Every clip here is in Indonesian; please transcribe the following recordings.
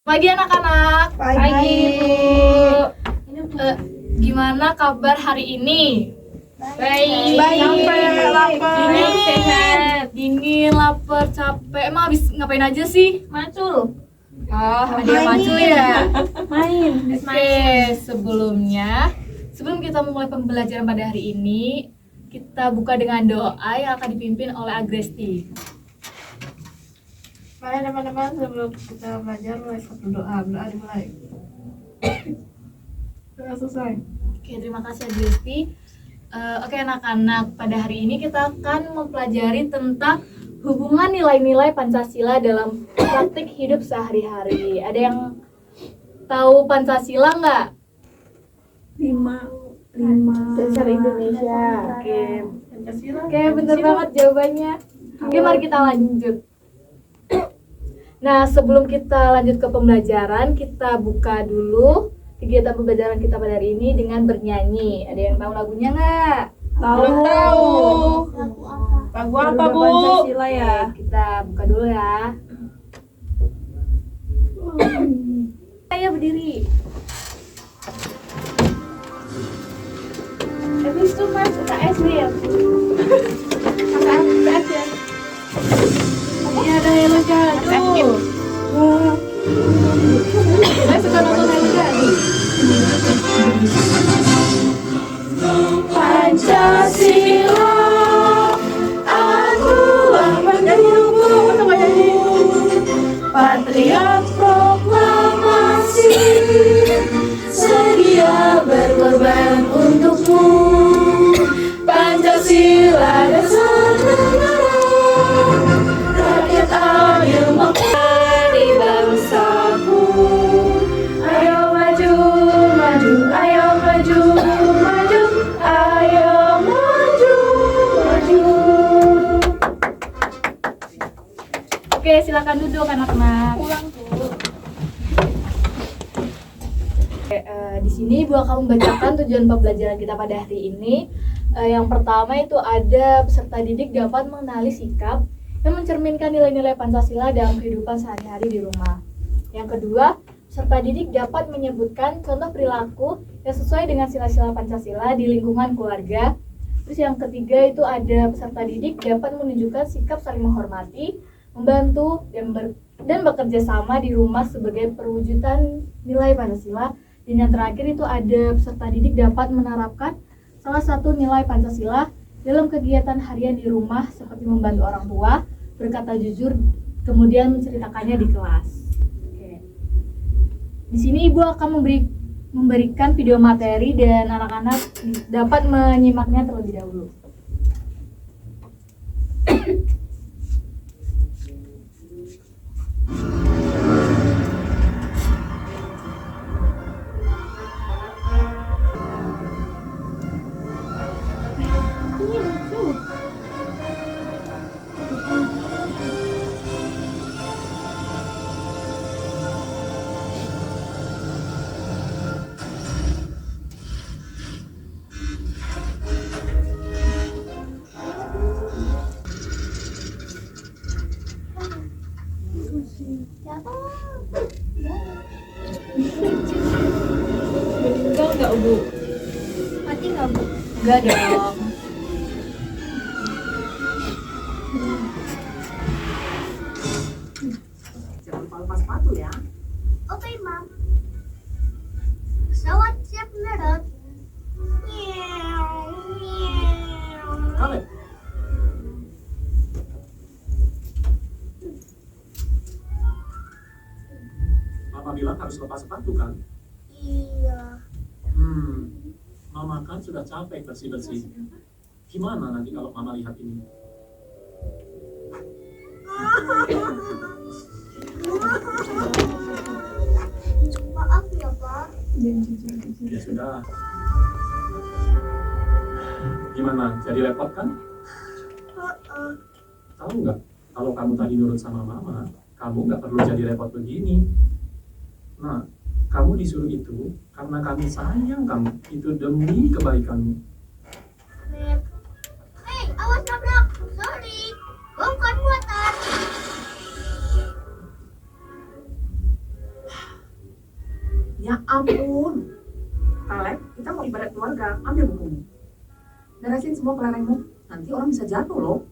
Pagi anak-anak. Pagi, Bu. Gimana kabar hari ini? Baik. Capek, lapar. Sehat. Dingin, lapar, capek. Emang habis ngapain aja sih? Macul. Oh, ada yang macul ya? Main. Oke, sebelum kita memulai pembelajaran pada hari ini, kita buka dengan doa yang akan dipimpin oleh Agresti. Mari teman-teman, sebelum kita belajar mulai satu doa dimulai. Sudah selesai. Oke, terima kasih Agresti. Oke anak-anak, pada hari ini kita akan mempelajari tentang hubungan nilai-nilai Pancasila dalam praktik hidup sehari-hari. Ada yang tahu Pancasila nggak? 5 Dasar Indonesia. Oke, Pancasila. Oke, bener banget jawabannya. Oke, mari kita lanjut. Nah, sebelum kita lanjut ke pembelajaran, kita buka dulu kegiatan pembelajaran kita pada hari ini dengan bernyanyi. Ada yang tahu lagunya nggak? Tahu. Lagu apa, Bu? Pancasila ya. Oke, kita buka dulu ya. Ayo berdiri. Habis itu Mas UKS ya. UKS ya. Iya, ada Hello Jadul. Saya suka nonton Hello Jadul. Pancasila, akulah pendukung, patriot proklamasi, sedia berkorban untukmu. Pancasila dasar negara, rakyat adil menjadi bangsaku. Ayo maju, maju, ayo maju, maju, ayo maju, maju. Oke, silakan duduk anak-anak. Di sini Ibu akan membacakan tujuan pembelajaran kita pada hari ini. Yang pertama itu ada peserta didik dapat mengenali sikap yang mencerminkan nilai-nilai Pancasila dalam kehidupan sehari-hari di rumah. Yang kedua, peserta didik dapat menyebutkan contoh perilaku yang sesuai dengan sila-sila Pancasila di lingkungan keluarga. Terus yang ketiga itu ada peserta didik dapat menunjukkan sikap saling menghormati, membantu, dan bekerja sama di rumah sebagai perwujudan nilai Pancasila. Dan yang terakhir itu ada peserta didik dapat menerapkan salah satu nilai Pancasila dalam kegiatan harian di rumah seperti membantu orang tua, berkata jujur, kemudian menceritakannya di kelas. Oke. Di sini Ibu akan memberikan video materi dan anak-anak dapat menyimaknya terlebih dahulu. Meninggal nggak Bu? Mati nggak, Bu? Enggak dong. Jangan lupa lepas sepatu ya. Oke, Mam. Pesawat siap mendarat. Meow, meow. Kaleb. Mama bilang harus lepas sepatu kan? Iya. Mama kan sudah capek bersih-bersih. Gimana nanti kalau Mama lihat ini? Maaf ya, Pak. Ya sudah. Gimana? Jadi repot kan? Tahu nggak? Kalau kamu tadi nurut sama Mama, kamu nggak perlu jadi repot begini. Nah, kamu disuruh itu karena kami sayang kamu. Itu demi kebaikanmu. Hei, awas nabrak. Sorry. Bukan buatan. Ya ampun. Kaleb, kita mau ibadat keluarga, ambil bukumu. Beresin semua kelerengmu, nanti orang bisa jatuh loh.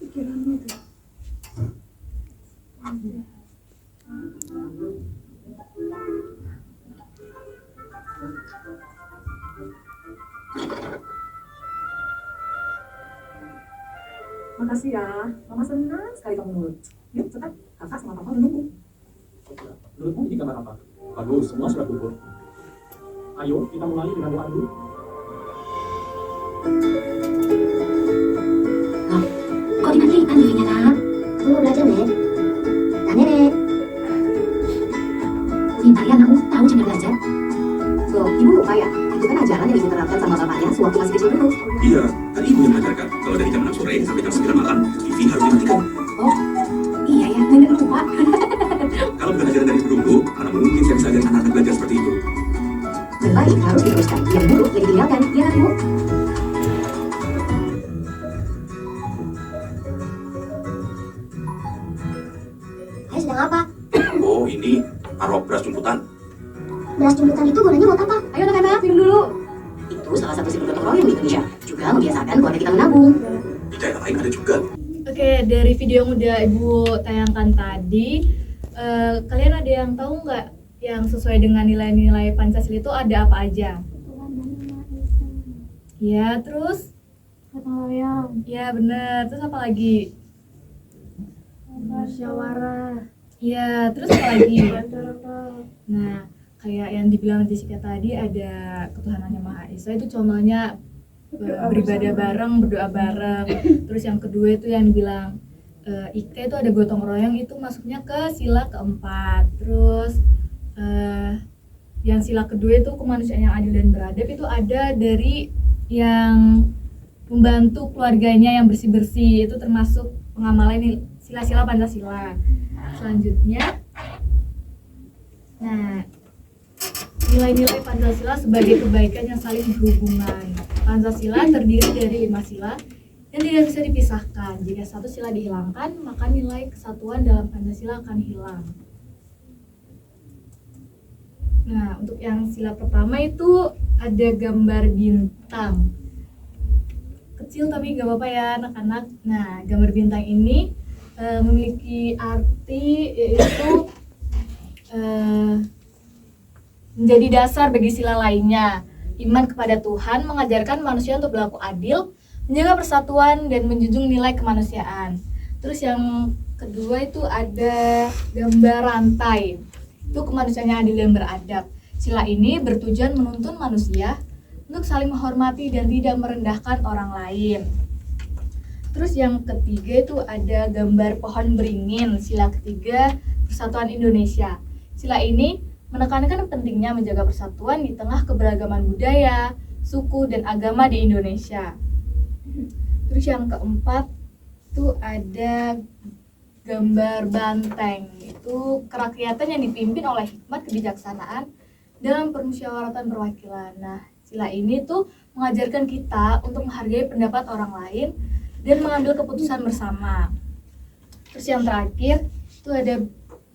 Pikiranmu itu. Makasih ya, Mama senang sekali kamu nurut. Yuk cepat, kakak sama papa menunggu. Menurutmu ini gambar apa? Bagus, semua sudah gugur. Ayo, kita mulai dengan doa dulu. Kok dimatikan TV-nya, Nak? Kamu belajar, Nek. Dan Nenek. Pintar ya, anakmu. Tahu cara belajar. Loh, ibu lupa ya? Itu kan ajaran yang ibu terapkan sama bapaknya sewaktu masih kecil dulu. Iya, kan ibu yang mengajarkan. Kalau dari jam 6 sore sampai jam 9 malam, TV harus dimatikan. Iya ya, Nenek lupa. Kalau bukan ajaran dari ibu dulu, mana mungkin saya bisa ajar anak-anak belajar seperti itu. Lebih baik harus diteruskan. Yang dulu yang ditinggalkan, iya kan, Bu? Ayah sedang apa? Oh, ini arok beras jumputan. Beras jemputan itu gunanya buat apa? Ayo anak-anak, minum dulu. Itu salah satu simbol gotong royong di Indonesia. Juga membiasakan keluarga kita menabung. Di daerah lain ada juga. Oke, dari video yang udah Ibu tayangkan tadi, kalian ada yang tahu nggak yang sesuai dengan nilai-nilai Pancasila itu ada apa aja? Ya, terus? Gotong royong, Ya, bener. Terus apa lagi? musyawarah, Ya, terus apa lagi? bantu orang tua. Nah, kayak yang dibilang Jessica tadi ada ketuhanan yang Maha Esa, itu contohnya beribadah bareng, berdoa bareng. Terus yang kedua itu yang dibilang IKE itu ada gotong royong, itu masuknya ke sila keempat. Terus yang sila kedua itu kemanusiaan yang adil dan beradab, itu ada dari yang membantu keluarganya yang bersih-bersih, itu termasuk pengamalan sila-sila Pancasila. Selanjutnya, nah, nilai-nilai Pancasila sebagai kebaikan yang saling berhubungan. Pancasila terdiri dari 5 sila yang tidak bisa dipisahkan. Jika satu sila dihilangkan, maka nilai kesatuan dalam Pancasila akan hilang. Nah, untuk yang sila pertama itu ada gambar bintang. Kecil tapi gak apa-apa ya anak-anak. Nah, gambar bintang ini memiliki arti yaitu menjadi dasar bagi sila lainnya. Iman kepada Tuhan mengajarkan manusia untuk berlaku adil, menjaga persatuan, dan menjunjung nilai kemanusiaan. Terus yang kedua itu ada gambar rantai. Itu kemanusiaan yang adil dan beradab. Sila ini bertujuan menuntun manusia untuk saling menghormati dan tidak merendahkan orang lain. Terus yang ketiga itu ada gambar pohon beringin. Sila ketiga, Persatuan Indonesia. Sila ini menekankan pentingnya menjaga persatuan di tengah keberagaman budaya, suku, dan agama di Indonesia. Terus yang keempat itu ada gambar banteng. Itu kerakyatan yang dipimpin oleh hikmat kebijaksanaan dalam permusyawaratan perwakilan. Nah, sila ini tuh mengajarkan kita untuk menghargai pendapat orang lain dan mengambil keputusan bersama. Terus yang terakhir itu ada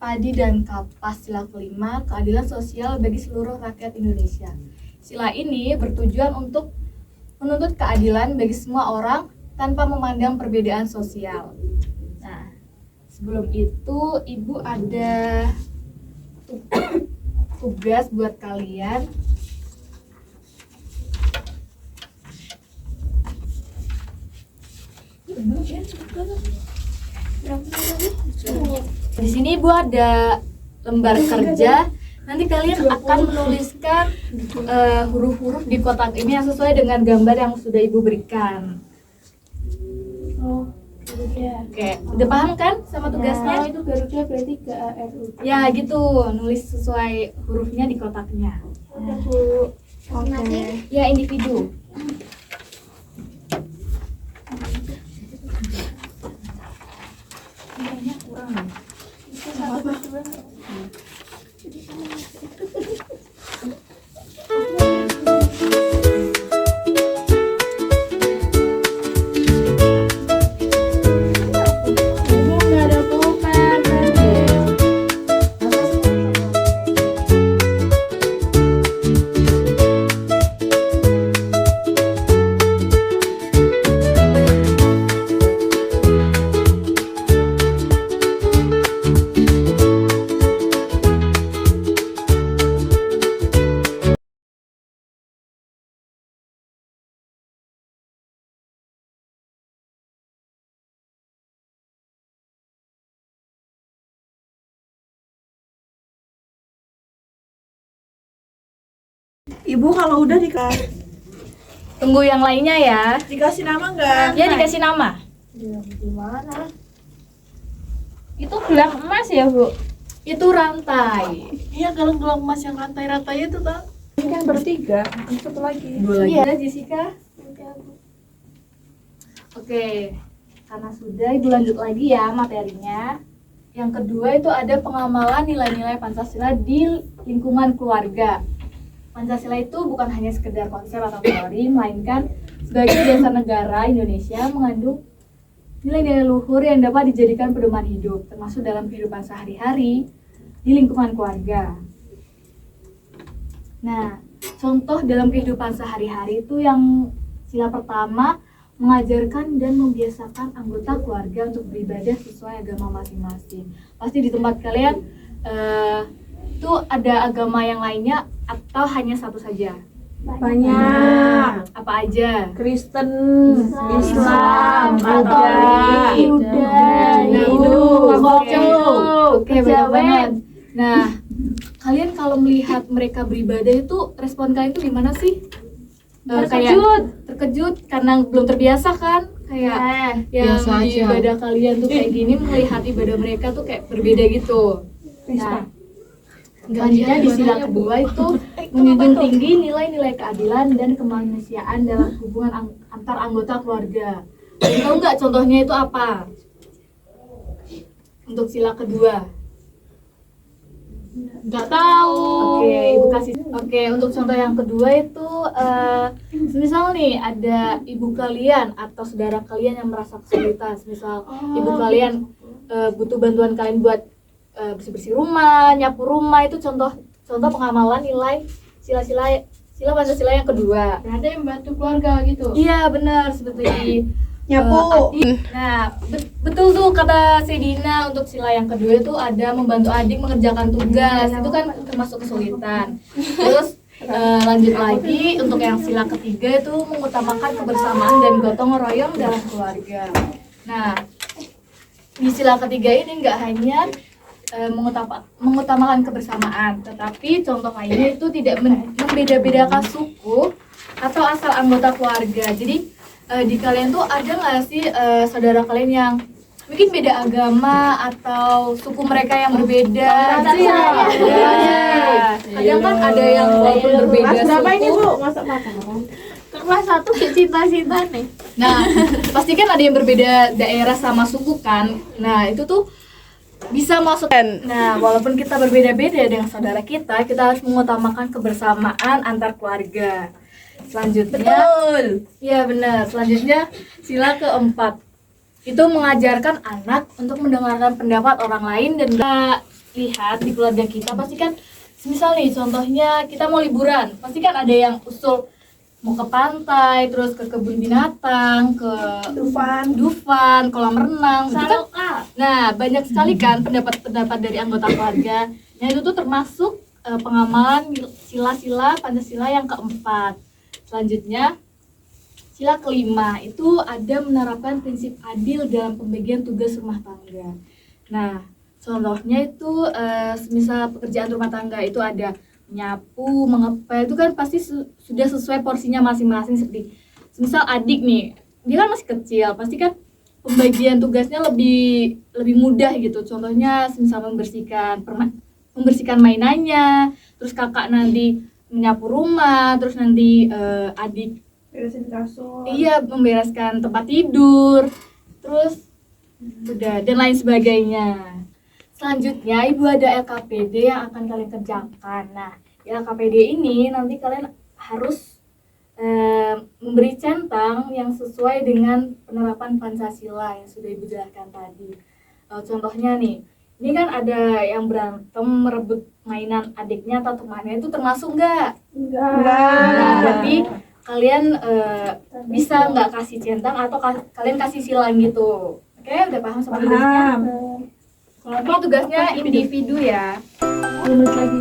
padi dan kapas. Sila kelima, keadilan sosial bagi seluruh rakyat Indonesia. Sila ini bertujuan untuk menuntut keadilan bagi semua orang tanpa memandang perbedaan sosial. Nah, sebelum itu Ibu ada tugas buat kalian. Di sini Ibu ada lembar kerja. Nanti kalian akan menuliskan huruf-huruf di kotak ini yang sesuai dengan gambar yang sudah Ibu berikan. Oh, Garuda. Oke, udah paham kan sama Oh, tugasnya? itu Garuda berarti GARU. Ya gitu, nulis sesuai hurufnya di kotaknya. Udah, Bu. Oke. Ya, individu. Kayaknya kurang. Itu satu dua. Ibu kalau udah Tunggu yang lainnya ya. dikasih nama nggak? Ya dikasih nama. Gimana? Itu gelang emas ya, Bu? Itu rantai. Iya, gelang emas yang rantai-rantai itu kan. Ini kan bertiga, satu lagi. Iya, Jessica. Oke, karena sudah, Ibu lanjut lagi ya materinya. Yang kedua itu ada pengamalan nilai-nilai Pancasila di lingkungan keluarga. Pancasila itu bukan hanya sekedar konsep atau teori, melainkan sebagai dasar negara Indonesia mengandung nilai-nilai luhur yang dapat dijadikan pedoman hidup, termasuk dalam kehidupan sehari-hari di lingkungan keluarga. Nah, contoh dalam kehidupan sehari-hari itu yang sila pertama, mengajarkan dan membiasakan anggota keluarga untuk beribadah sesuai agama masing-masing. Pasti di tempat kalian itu ada agama yang lainnya atau hanya satu saja? Banyak. Apa aja? Kristen, Islam, Katolik, Hindu, Oke. Oke, banyak banget. Nah, kalian kalau melihat mereka beribadah itu respon kalian itu gimana sih? Terkejut karena belum terbiasa kan? Kayak yang biasa di aja. ibadah kalian tuh kayak gini, melihat ibadah mereka tuh kayak berbeda gitu. Nah, selanjutnya di sila kedua itu menjunjung tinggi nilai-nilai keadilan dan kemanusiaan dalam hubungan antar anggota keluarga. Tahu nggak contohnya itu apa? Untuk sila kedua. Nggak tahu. Oke, Ibu kasih. Oke, untuk contoh yang kedua itu misal nih ada ibu kalian atau saudara kalian yang merasa kesulitan, misal ibu kalian butuh bantuan kalian buat bersih-bersih rumah, nyapu rumah, itu contoh pengamalan nilai sila Pancasila yang kedua. Ada yang bantu keluarga gitu. Iya, benar, seperti Nyapu. adik. Nah, betul tuh kata Sedina, untuk sila yang kedua itu ada membantu adik mengerjakan tugas. Itu kan termasuk kesulitan. Terus lanjut lagi untuk yang sila ketiga itu mengutamakan kebersamaan dan gotong royong dalam keluarga. Nah, di sila ketiga ini nggak hanya mengutamakan kebersamaan, tetapi contoh lainnya itu tidak membeda-bedakan suku atau asal anggota keluarga. Jadi di kalian tuh ada nggak sih saudara kalian yang mungkin beda agama atau suku mereka yang berbeda? Kadang kan ada yang walaupun berbeda Berapa ini, suku. Bu? Masak pacaran. Kelas 1 kayak cinta-cinta nih. Nah, pasti kan ada yang berbeda daerah sama suku kan. Nah, itu tuh bisa masuk. Nah, walaupun kita berbeda-beda dengan saudara kita harus mengutamakan kebersamaan antar keluarga. Selanjutnya, iya benar. Selanjutnya sila keempat itu mengajarkan anak untuk mendengarkan pendapat orang lain. Dan kita lihat di keluarga kita pasti kan, misal nih contohnya kita mau liburan, pasti kan ada yang usul mau ke pantai, terus ke kebun binatang, ke Dufan, kolam renang, itu kan. Nah, banyak sekali kan pendapat-pendapat dari anggota keluarga. Nah, itu tuh termasuk pengamalan sila-sila Pancasila yang keempat. Selanjutnya, sila kelima itu ada menerapkan prinsip adil dalam pembagian tugas rumah tangga. Nah, contohnya itu misal pekerjaan rumah tangga itu ada nyapu, mengepel, itu kan pasti sudah sesuai porsinya masing-masing. Seperti misal adik nih, dia kan masih kecil, pasti kan pembagian tugasnya lebih mudah gitu. Contohnya misal membersihkan mainannya, terus kakak nanti menyapu rumah, terus nanti adik Beresin kasur. iya membereskan tempat tidur, terus udah dan lain sebagainya. Selanjutnya, Ibu ada LKPD yang akan kalian kerjakan. Nah, di LKPD ini nanti kalian harus memberi centang yang sesuai dengan penerapan Pancasila yang sudah Ibu jelaskan tadi. Contohnya nih, ini kan ada yang berantem merebut mainan adiknya atau temannya, itu termasuk nggak? Nah, berarti kalian bisa nggak kasih centang atau kalian kasih silang gitu. Oke, udah paham sama tugasnya? Ini tugasnya individu ya. 10 menit lagi.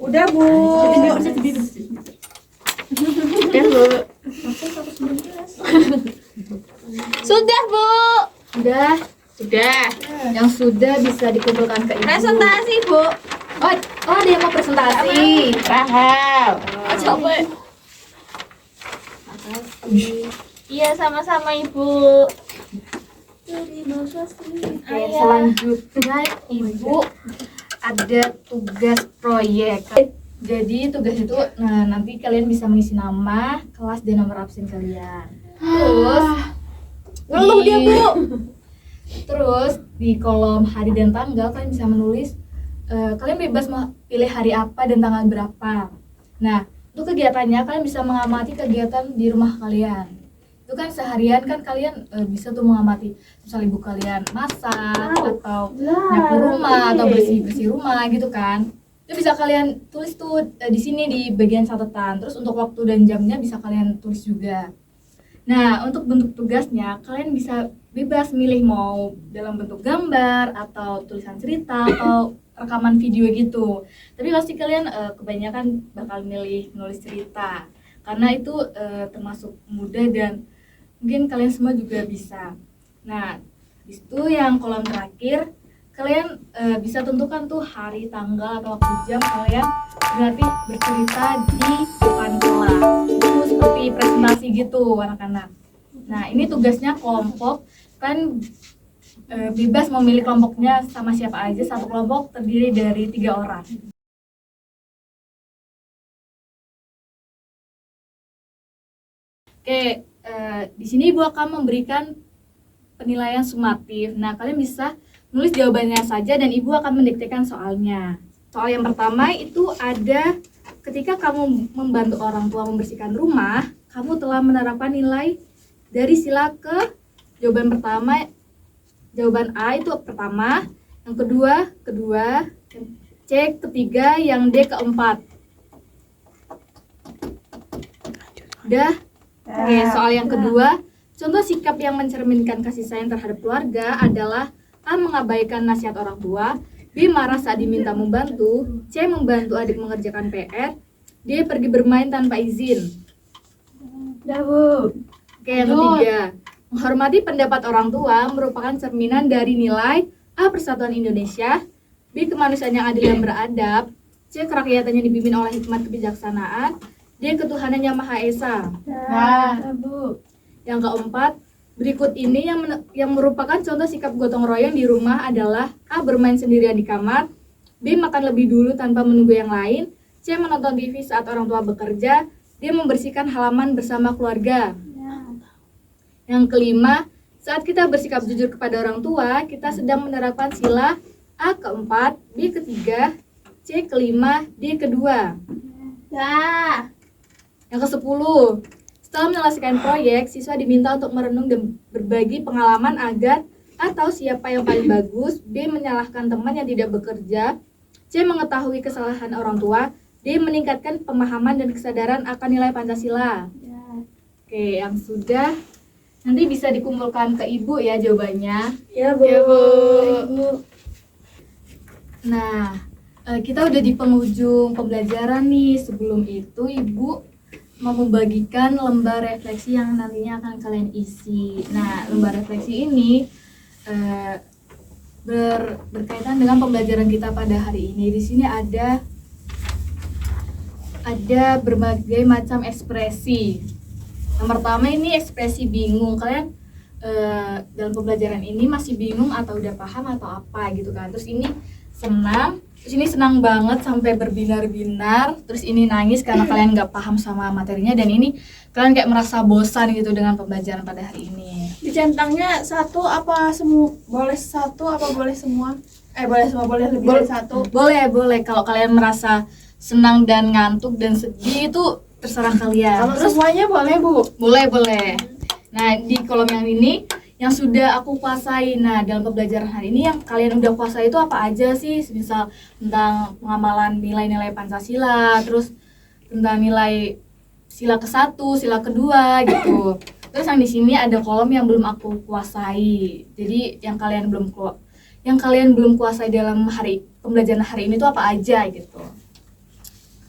Udah, Bu. Udah, Bu. Sudah, Bu. Sudah. Yang sudah bisa dikumpulkan ke Ibu. Presentasi, Bu. Oh, ada yang mau presentasi. Rahel. Coba. Iya, sama-sama, Ibu. Oke, selanjutnya Ibu ada tugas proyek. Jadi tugas itu nanti kalian bisa mengisi nama, kelas, dan nomor absen kalian. Terus Ngeluh dia, Bu. Terus di kolom hari dan tanggal kalian bisa menulis kalian bebas mau pilih hari apa dan tanggal berapa. Nah, untuk kegiatannya kalian bisa mengamati kegiatan di rumah kalian. Itu kan seharian kan kalian bisa tuh mengamati misalnya ibu kalian masak atau nyapu rumah atau bersih rumah gitu kan. Itu bisa kalian tulis tuh di sini di bagian catatan. Terus untuk waktu dan jamnya bisa kalian tulis juga. Nah, untuk bentuk tugasnya kalian bisa bebas milih mau dalam bentuk gambar atau tulisan cerita atau rekaman video gitu. Tapi pasti kalian kebanyakan bakal milih menulis cerita karena itu termasuk mudah dan mungkin kalian semua juga bisa. Nah, di situ yang kolom terakhir kalian bisa tentukan tuh hari, tanggal atau waktu jam kalian berarti bercerita di depan kelas. Itu seperti presentasi gitu anak-anak. Nah, ini tugasnya kelompok kan bebas memilih kelompoknya sama siapa aja. Satu kelompok terdiri dari 3 orang. Oke, di sini Ibu akan memberikan penilaian sumatif. Nah, kalian bisa menulis jawabannya saja dan Ibu akan mendiktekan soalnya. Soal yang pertama itu ada ketika kamu membantu orang tua membersihkan rumah, kamu telah menerapkan nilai dari sila ke jawaban pertama. Jawaban A itu pertama, yang kedua, C ketiga, yang D keempat. Udah? Oke, soal yang kedua, contoh sikap yang mencerminkan kasih sayang terhadap keluarga adalah A. Mengabaikan nasihat orang tua, B. Marah saat diminta membantu, C. Membantu adik mengerjakan PR, D. Pergi bermain tanpa izin. Udah, Bu. Oke, yang ketiga, menghormati pendapat orang tua merupakan cerminan dari nilai A. Persatuan Indonesia, B. Kemanusiaan yang adil dan beradab, C. Kerakyatan yang dipimpin oleh hikmat kebijaksanaan, D. Ketuhanan yang Maha Esa. Nah, Bu. Yang keempat, berikut ini yang merupakan contoh sikap gotong royong di rumah adalah A. Bermain sendirian di kamar, B. Makan lebih dulu tanpa menunggu yang lain, C. Menonton TV saat orang tua bekerja, D. Membersihkan halaman bersama keluarga. Yang kelima, saat kita bersikap jujur kepada orang tua, kita sedang menerapkan sila A keempat, B ketiga, C kelima, D kedua. Ya. Yang ke-10, setelah menyelesaikan proyek, siswa diminta untuk merenung dan berbagi pengalaman agar A. Tahu siapa yang paling bagus, B. Menyalahkan teman yang tidak bekerja, C. Mengetahui kesalahan orang tua, D. Meningkatkan pemahaman dan kesadaran akan nilai Pancasila. Oke, yang sudah nanti bisa dikumpulkan ke Ibu ya jawabannya. Ya, Bu. Nah, kita udah di penghujung pembelajaran nih. Sebelum itu Ibu mau membagikan lembar refleksi yang nantinya akan kalian isi. Nah, lembar refleksi ini berkaitan dengan pembelajaran kita pada hari ini. Di sini ada berbagai macam ekspresi. Yang pertama ini ekspresi bingung. Kalian dalam pembelajaran ini masih bingung atau udah paham atau apa gitu kan. Terus ini senang, terus ini senang banget sampai berbinar-binar, terus ini nangis karena kalian nggak paham sama materinya, dan ini kalian kayak merasa bosan gitu dengan pembelajaran pada hari ini. Dicentangnya satu apa semua? Boleh satu apa boleh semua? Boleh semua, boleh lebih dari satu. Boleh. Kalau kalian merasa senang dan ngantuk dan sedih itu terserah kalian. Kalau semuanya boleh, Bu? Boleh. Nah, di kolom yang ini yang sudah aku kuasai. Nah, dalam pembelajaran hari ini yang kalian udah kuasai itu apa aja sih? Misal tentang pengamalan nilai-nilai Pancasila, terus tentang nilai sila ke-1, sila kedua gitu. Terus yang di sini ada kolom yang belum aku kuasai. Jadi yang kalian belum kuasai dalam pembelajaran hari ini itu apa aja gitu.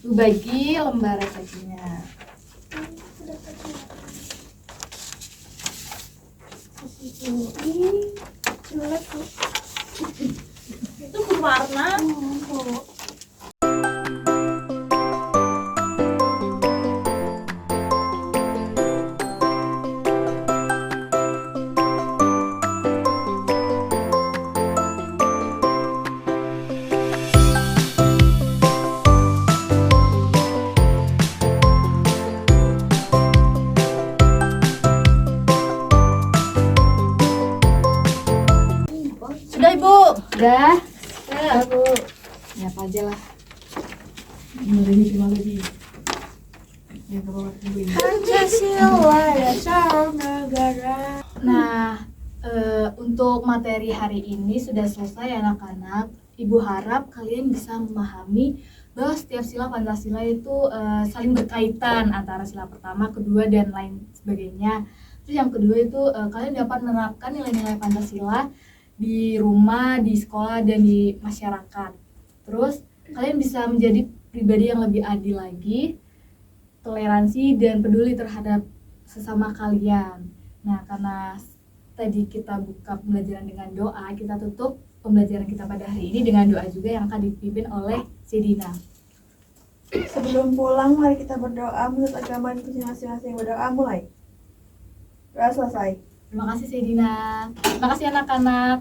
Lu bagi lembar refleksinya. Itu berwarna. Sudah Ibu. Udah? Udah, Bu. Ya apa aja lah. Terima kasih. Ya, ke bawah dulu ini. Pancasila dasar negara. Nah, untuk materi hari ini sudah selesai anak-anak. Ibu harap kalian bisa memahami bahwa setiap sila Pancasila itu saling berkaitan antara sila pertama, kedua, dan lain sebagainya. Terus yang kedua itu kalian dapat menerapkan nilai-nilai Pancasila di rumah, di sekolah, dan di masyarakat. Terus kalian bisa menjadi pribadi yang lebih adil lagi, toleransi, dan peduli terhadap sesama kalian. Nah, karena tadi kita buka pembelajaran dengan doa, kita tutup pembelajaran kita pada hari ini dengan doa juga yang akan dipimpin oleh Sedina. Sebelum pulang, mari kita berdoa menurut agama institusi masing-masing. Berdoa mulai. Doa selesai. Terima kasih Sedina. Terima kasih anak-anak.